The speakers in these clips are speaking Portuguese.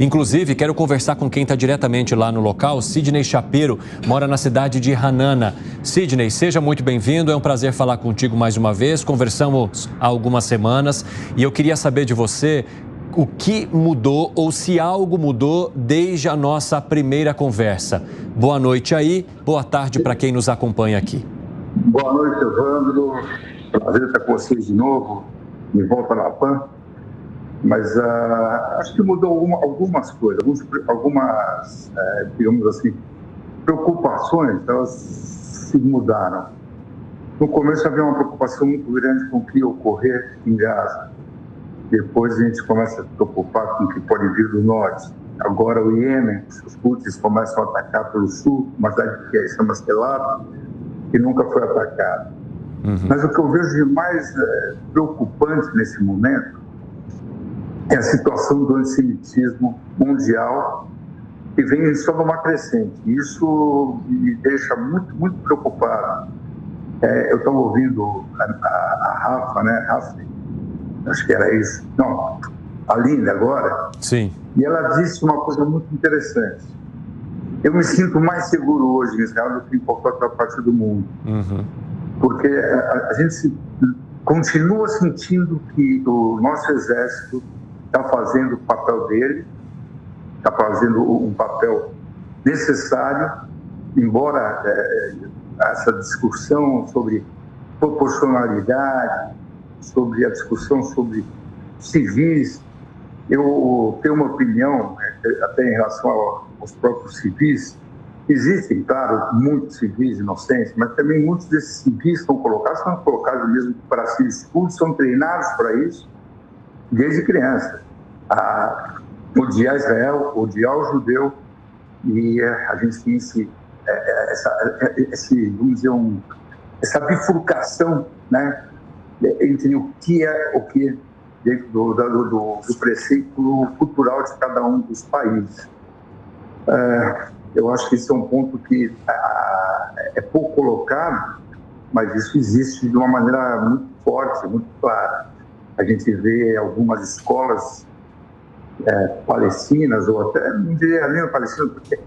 Inclusive, quero conversar com quem está diretamente lá no local. Sidney Chapeiro mora na cidade de Hanana. Sidney, seja muito bem-vindo. É um prazer falar contigo mais uma vez. Conversamos há algumas semanas e eu queria saber de você o que mudou ou se algo mudou desde a nossa primeira conversa. Boa noite aí, boa tarde para quem nos acompanha aqui. Boa noite, Evandro. Prazer estar com vocês de novo, de volta na PAN. Mas acho que mudou algumas coisas, algumas digamos assim, preocupações, elas se mudaram. No começo havia uma preocupação muito grande com o que ia ocorrer em Gaza. Depois a gente começa a se preocupar com o que pode vir do norte. Agora o Iêmen, os Houthis começam a atacar pelo sul, uma cidade que se chama Selab, que nunca foi atacada. Mas o que eu vejo de mais preocupante nesse momento é a situação do antissemitismo mundial, que vem só numa crescente. Isso me deixa muito, muito preocupado. Eu estava ouvindo a Rafa, né? Rafa, acho que era isso. Não, a Linda agora. Sim. E ela disse uma coisa muito interessante. Eu me sinto mais seguro hoje em Israel do que em qualquer outra parte do mundo. Porque a gente continua sentindo que o nosso exército está fazendo o papel dele, está fazendo um papel necessário, embora essa discussão sobre proporcionalidade, sobre a discussão sobre civis, eu tenho uma opinião, até em relação aos próprios civis. Existem, claro, muitos civis inocentes, mas também muitos desses civis são colocados mesmo para ser expulsos, são treinados para isso desde criança, a odiar Israel, odiar o judeu, e a gente tem vamos dizer, essa bifurcação, né, entre o que é o que dentro do preceito cultural de cada um dos países. Eu acho que esse é um ponto que é pouco colocado, mas isso existe de uma maneira muito forte, muito clara. A gente vê algumas escolas palestinas, ou até não diria nem palestina, porque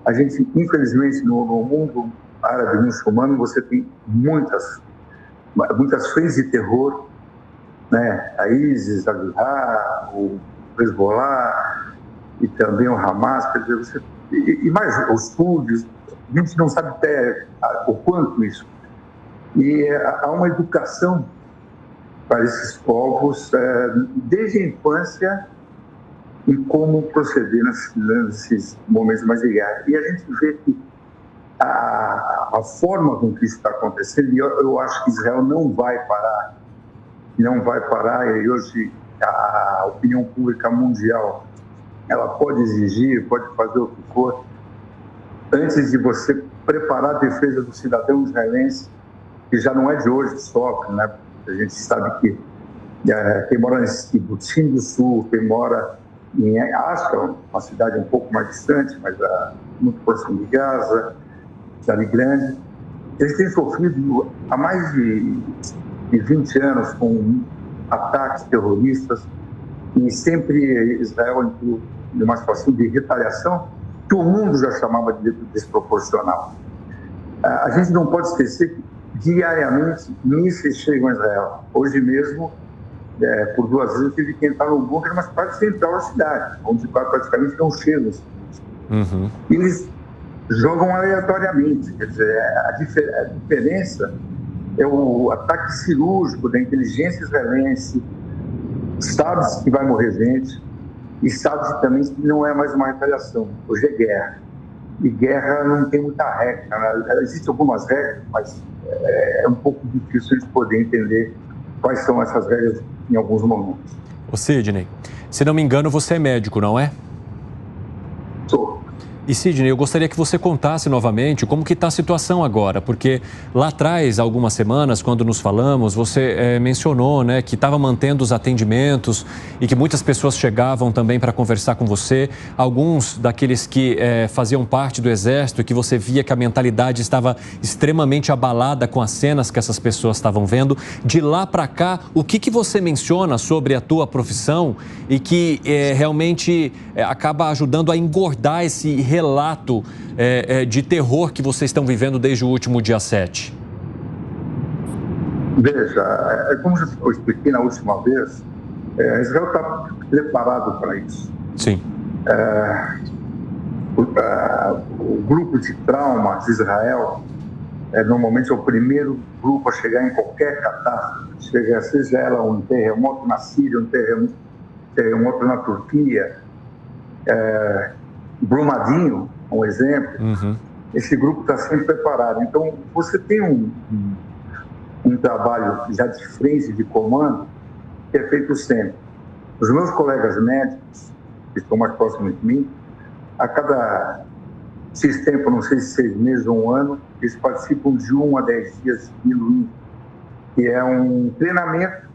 a gente, infelizmente, no mundo árabe muçulmano, você tem muitas frentes de terror, né? A ISIS, a Jihad, o Hezbollah e também o Hamas, quer dizer, e mais os Houthis, a gente não sabe até o quanto isso. E há uma educação para esses povos desde a infância em como proceder nesses momentos mais de guerra. E a gente vê que a forma com que isso está acontecendo, e eu acho que Israel não vai parar, e hoje a opinião pública mundial, ela pode exigir, pode fazer o que for, antes de você preparar a defesa do cidadão israelense, que já não é de hoje que sofre, né? A gente sabe que quem mora nesse Kibbutzim do Sul, quem mora em Ascalon, uma cidade um pouco mais distante, mas muito próximo de Gaza, cidade grande, eles têm sofrido há mais de 20 anos com ataques terroristas, e sempre Israel entrou numa situação de retaliação que o mundo já chamava de desproporcional. A gente não pode esquecer que diariamente mísseis chegam a Israel. Hoje mesmo, por 2 vezes, eu tive que entrar no bunker, mas parte central da cidade, onde praticamente não chegam. E eles jogam aleatoriamente. Quer dizer, a diferença é o ataque cirúrgico da inteligência israelense. Sabe-se que vai morrer gente, e sabe-se também que não é mais uma retaliação. Hoje é guerra. E guerra não tem muita regra, né? Existem algumas regras, mas é um pouco difícil a gente poder entender quais são essas regras em alguns momentos. Ô Sidney, se não me engano, você é médico, não é? Sou. E Sidney, eu gostaria que você contasse novamente como que está a situação agora, porque lá atrás, algumas semanas, quando nos falamos, você mencionou, né, que estava mantendo os atendimentos e que muitas pessoas chegavam também para conversar com você. Alguns daqueles que faziam parte do Exército e que você via que a mentalidade estava extremamente abalada com as cenas que essas pessoas estavam vendo. De lá para cá, o que você menciona sobre a tua profissão e que realmente acaba ajudando a engordar esse relato de terror que vocês estão vivendo desde o último dia 7? Veja, como eu expliquei na última vez, Israel está preparado para isso. Sim. O grupo de trauma de Israel normalmente é o primeiro grupo a chegar em qualquer catástrofe, seja ela um terremoto na Síria, um terremoto na Turquia, Brumadinho, um exemplo. Uhum. Esse grupo está sempre preparado. Então, você tem um trabalho já de frente, de comando, que é feito sempre. Os meus colegas médicos, que estão mais próximos de mim, a cada X tempo, não sei se 6 meses ou um ano, eles participam de 1 a 10 dias de ILUI, que é um treinamento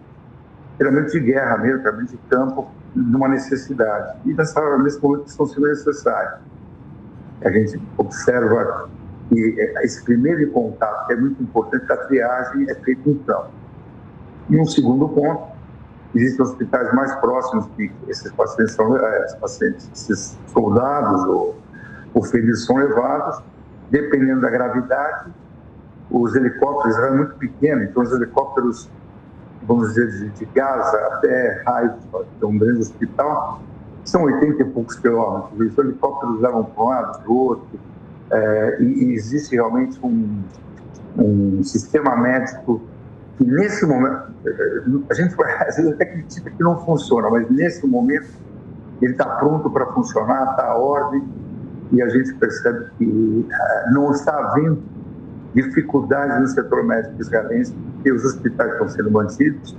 de guerra mesmo, treinamento de campo, numa necessidade. E nesse momento estão sendo necessários. A gente observa que esse primeiro contato, que é muito importante, a triagem é feita em campo. E um segundo ponto, existem hospitais mais próximos que esses pacientes são, esses soldados ou feridos são levados, dependendo da gravidade. Os helicópteros eram muito pequenos, então os helicópteros, vamos dizer, de Gaza até Haifa, que é um grande hospital, são 80 e poucos quilômetros. Os helicópteros levam para um lado, para o outro, e existe realmente um sistema médico que, nesse momento, a gente às vezes até critica que não funciona, mas nesse momento ele está pronto para funcionar, está à ordem, e a gente percebe que não está havendo dificuldades no setor médico israelense, porque os hospitais estão sendo mantidos,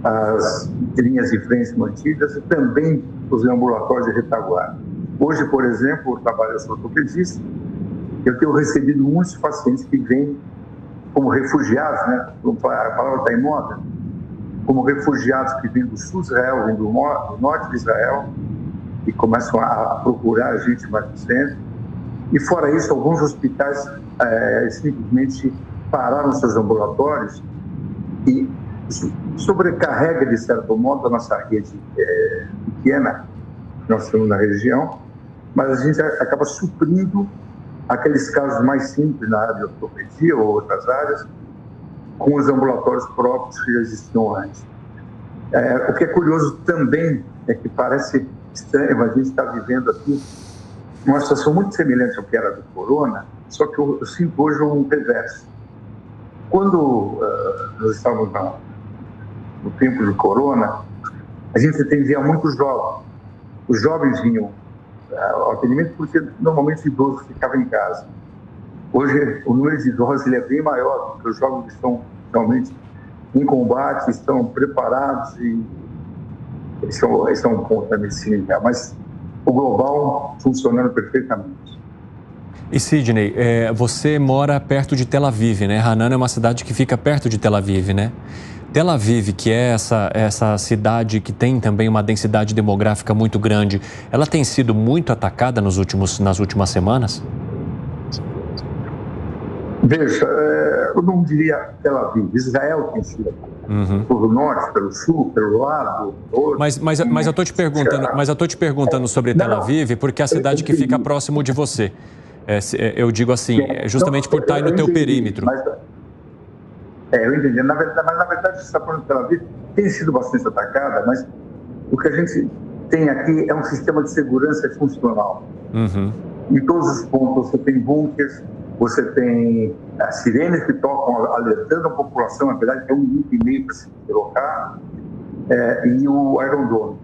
as linhas de frente mantidas e também os ambulatórios de retaguarda. Hoje, por exemplo, eu trabalho como ortopedista, eu tenho recebido muitos pacientes que vêm como refugiados, né? A palavra está em moda, como refugiados que vêm do sul de Israel, vêm do norte de Israel, e começam a procurar a gente mais no centro. E fora isso, alguns hospitais simplesmente pararam seus ambulatórios e sobrecarrega, de certo modo, a nossa rede pequena que nós temos na região, mas a gente acaba suprindo aqueles casos mais simples na área de ortopedia ou outras áreas com os ambulatórios próprios que já existiam antes. O que é curioso também é que parece estranho, mas a gente está vivendo aqui uma situação muito semelhante ao que era do corona, só que eu sinto hoje um reverso. Quando nós estávamos no tempo do corona, a gente atendia muitos jovens. Os jovens vinham ao atendimento porque normalmente o idoso ficava em casa. Hoje o número de idosos é bem maior, porque os jovens estão realmente em combate, estão preparados e esse é um ponto da medicina, mas o global funcionando perfeitamente. E Sidney, você mora perto de Tel Aviv, né? Hanana é uma cidade que fica perto de Tel Aviv, né? Tel Aviv, que é essa cidade que tem também uma densidade demográfica muito grande, ela tem sido muito atacada nas últimas semanas? Veja, eu não diria Tel Aviv, Israel tem sido atacado. Pelo norte, pelo sul, pelo lado, outro. Mas eu estou te perguntando sobre Tel Aviv, porque é a cidade que fica próximo de você. Eu digo assim, justamente por estar aí no teu perímetro. Eu entendi. Na verdade, você está falando de Tel Aviv, tem sido bastante atacada, mas o que a gente tem aqui é um sistema de segurança funcional. Em todos os pontos você tem bunkers, você tem sirenes que tocam alertando a população, na verdade é 1,5 minuto para se deslocar, e o Iron Dome.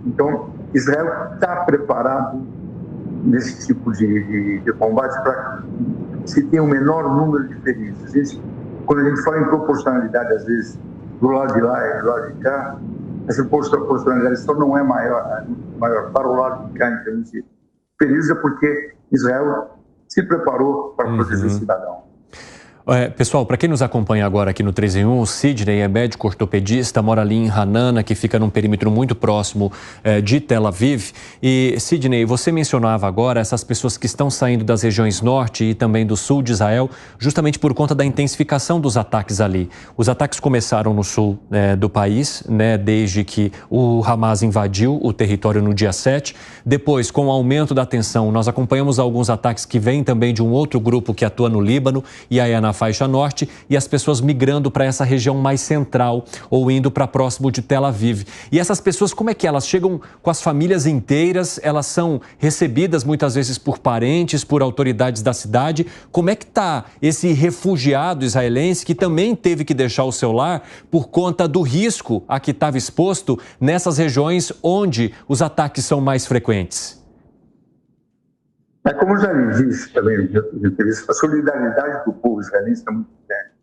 Então, Israel está preparado nesse tipo de combate para se ter o menor número de feridos. Quando a gente fala em proporcionalidade, às vezes, do lado de lá e do lado de cá, essa proporcionalidade só não é maior para o lado de cá em termos de felizes é porque Israel se preparou para proteger o cidadão. Pessoal, para quem nos acompanha agora aqui no 3 em 1, o Sidney é médico ortopedista, mora ali em Hanana, que fica num perímetro muito próximo de Tel Aviv. E, Sidney, você mencionava agora essas pessoas que estão saindo das regiões norte e também do sul de Israel, justamente por conta da intensificação dos ataques ali. Os ataques começaram no sul do país, né, desde que o Hamas invadiu o território no dia 7. Depois, com o aumento da tensão, nós acompanhamos alguns ataques que vêm também de um outro grupo que atua no Líbano e aí na faixa norte, e as pessoas migrando para essa região mais central ou indo para próximo de Tel Aviv. E essas pessoas, como é que elas chegam com as famílias inteiras? Elas são recebidas muitas vezes por parentes, por autoridades da cidade. Como é que está esse refugiado israelense que também teve que deixar o seu lar por conta do risco a que estava exposto nessas regiões onde os ataques são mais frequentes? Como eu já lhe disse também na entrevista, a solidariedade do povo israelense é muito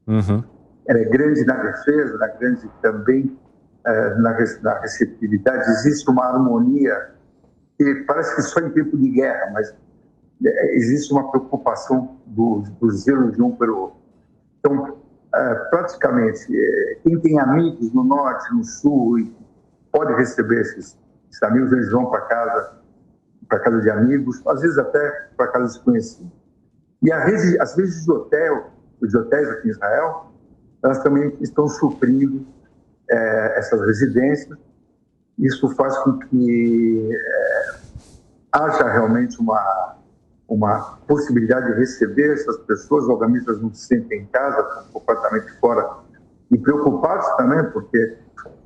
grande. Ela é grande na defesa, ela é grande também na receptividade. Existe uma harmonia que parece que só em tempo de guerra, mas existe uma preocupação do zelo de um pelo outro. Então, praticamente, quem tem amigos no norte, no sul, e pode receber esses amigos, eles vão para casa de amigos, às vezes até para casa desconhecida. E as redes de hotéis aqui em Israel, elas também estão suprindo essas residências. Isso faz com que haja realmente uma possibilidade de receber essas pessoas. Obviamente, elas não se sentem em casa, estão completamente fora e preocupados também, porque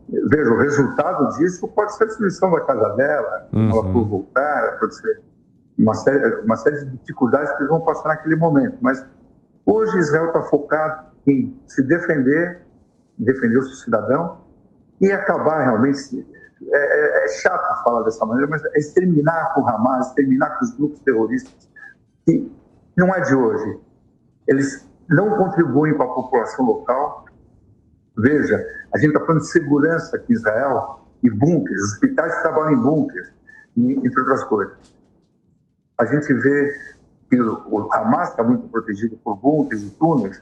veja, o resultado disso pode ser a destruição da casa dela, ela por voltar, pode ser uma série de dificuldades que eles vão passar naquele momento. Mas hoje Israel está focado em se defender o seu cidadão e acabar realmente, é chato falar dessa maneira, mas é exterminar com o Hamas, exterminar com os grupos terroristas, que não é de hoje. Eles não contribuem com a população local. Veja, a gente está falando de segurança aqui em Israel e bunkers, os hospitais trabalham em bunkers, entre outras coisas. A gente vê que o Hamas está muito protegido por bunkers e túneis,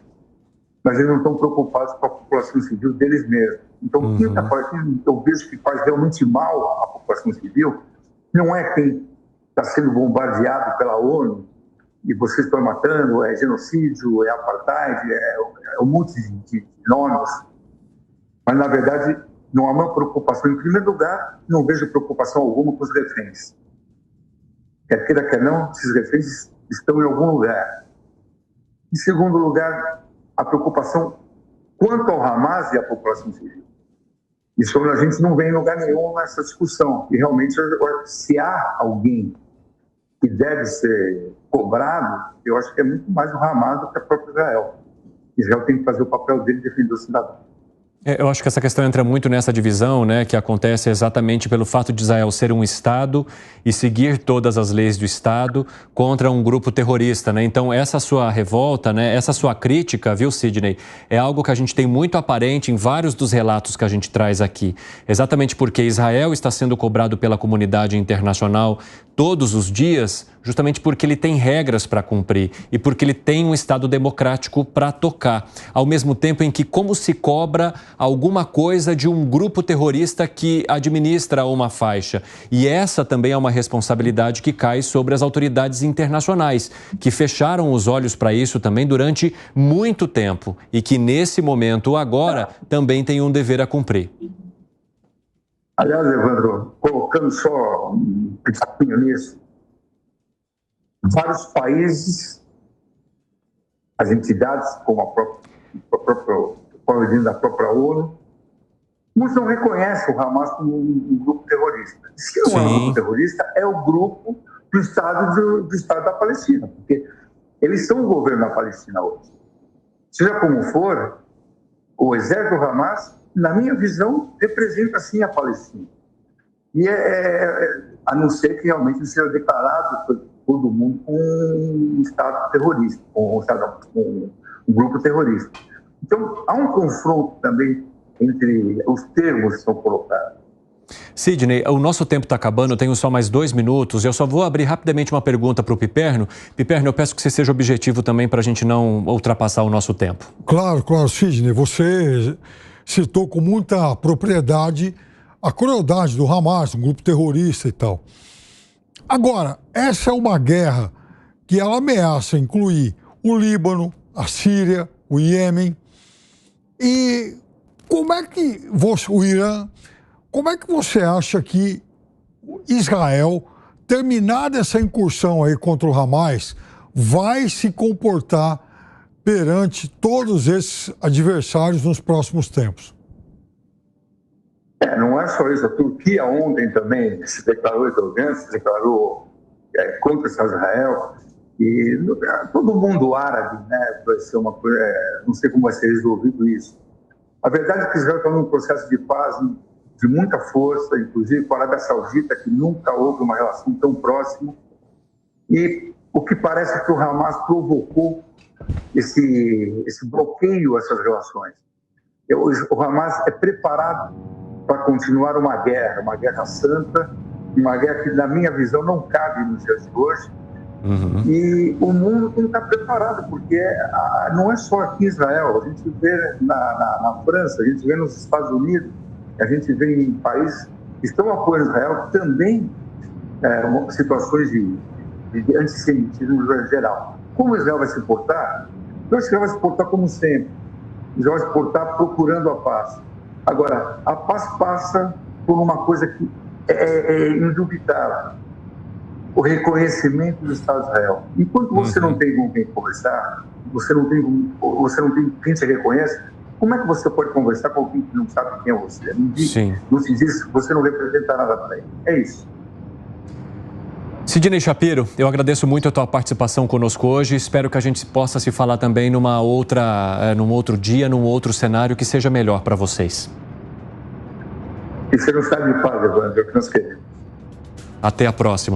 mas eles não estão preocupados com a população civil deles mesmos. Então, o que eu vejo que faz realmente mal à população civil não é quem está sendo bombardeado pela ONU e vocês estão matando, é genocídio, é apartheid, é um monte de nomes. Mas, na verdade, não há uma preocupação. Em primeiro lugar, não vejo preocupação alguma com os reféns. Quer queira, quer não, esses reféns estão em algum lugar. Em segundo lugar, a preocupação quanto ao Hamas e à população civil. Isso a gente não vê em lugar nenhum nessa discussão. E, realmente, se há alguém que deve ser cobrado, eu acho que é muito mais o Hamas do que a própria Israel. Israel tem que fazer o papel dele de defender o cidadão. Eu acho que essa questão entra muito nessa divisão, né, que acontece exatamente pelo fato de Israel ser um Estado e seguir todas as leis do Estado contra um grupo terrorista, né? Então, essa sua revolta, né, essa sua crítica, viu, Sidney, é algo que a gente tem muito aparente em vários dos relatos que a gente traz aqui. Exatamente porque Israel está sendo cobrado pela comunidade internacional todos os dias, justamente porque ele tem regras para cumprir e porque ele tem um Estado democrático para tocar. Ao mesmo tempo em que, como se cobra alguma coisa de um grupo terrorista que administra uma faixa. E essa também é uma responsabilidade que cai sobre as autoridades internacionais, que fecharam os olhos para isso também durante muito tempo e que nesse momento agora também tem um dever a cumprir. Aliás, Evandro, colocando só um pouquinho nisso, vários países, as entidades, como a da própria ONU, muitos não reconhecem o Hamas como um grupo terrorista. Se não é um grupo terrorista, é o grupo do Estado da Palestina, porque eles são o governo da Palestina hoje. Seja como for, o exército do Hamas, na minha visão, representa sim a Palestina. E a não ser que realmente ele seja declarado por todo mundo um Estado terrorista, um grupo terrorista. Então, há um confronto também entre os termos que são colocados. Sidney, o nosso tempo está acabando, eu tenho só mais 2 minutos. Eu só vou abrir rapidamente uma pergunta para o Piperno. Piperno, eu peço que você seja objetivo também para a gente não ultrapassar o nosso tempo. Claro, Sidney. Você citou com muita propriedade a crueldade do Hamas, um grupo terrorista e tal. Agora, essa é uma guerra que ela ameaça incluir o Líbano, a Síria, o Iêmen. E como é que o Irã... Como é que você acha que Israel, terminada essa incursão aí contra o Hamas, vai se comportar perante todos esses adversários nos próximos tempos? Não é só isso. A Turquia ontem também se declarou exorbiante, se declarou contra Israel. E todo mundo árabe, né, vai ser uma coisa... não sei como vai ser resolvido isso. A verdade é que Israel está num processo de paz de muita força, inclusive com a Arábia Saudita, que nunca houve uma relação tão próxima. E o que parece que o Hamas provocou esse bloqueio a essas relações. O Hamas é preparado para continuar uma guerra santa, uma guerra que, na minha visão, não cabe nos dias de hoje. Uhum. E o mundo tem que estar preparado, porque não é só aqui em Israel. A gente vê na França, a gente vê nos Estados Unidos, a gente vê em países que estão apoiando Israel também situações de antissemitismo em geral. Como Israel vai se portar? Eu acho que Israel vai se portar como sempre. Israel vai se portar procurando a paz. Agora, a paz passa por uma coisa que é indubitável: o reconhecimento do Estado de Israel. Enquanto você não tem com quem conversar, você não tem quem te reconhece, como é que você pode conversar com alguém que não sabe quem é você? Não se diz que você não representa nada para ele. É isso. Sidney Shapiro, eu agradeço muito a tua participação conosco hoje. Espero que a gente possa se falar também num outro dia, num outro cenário que seja melhor para vocês. Que seja um estado de paz, Evandro, que nós queremos. Até a próxima.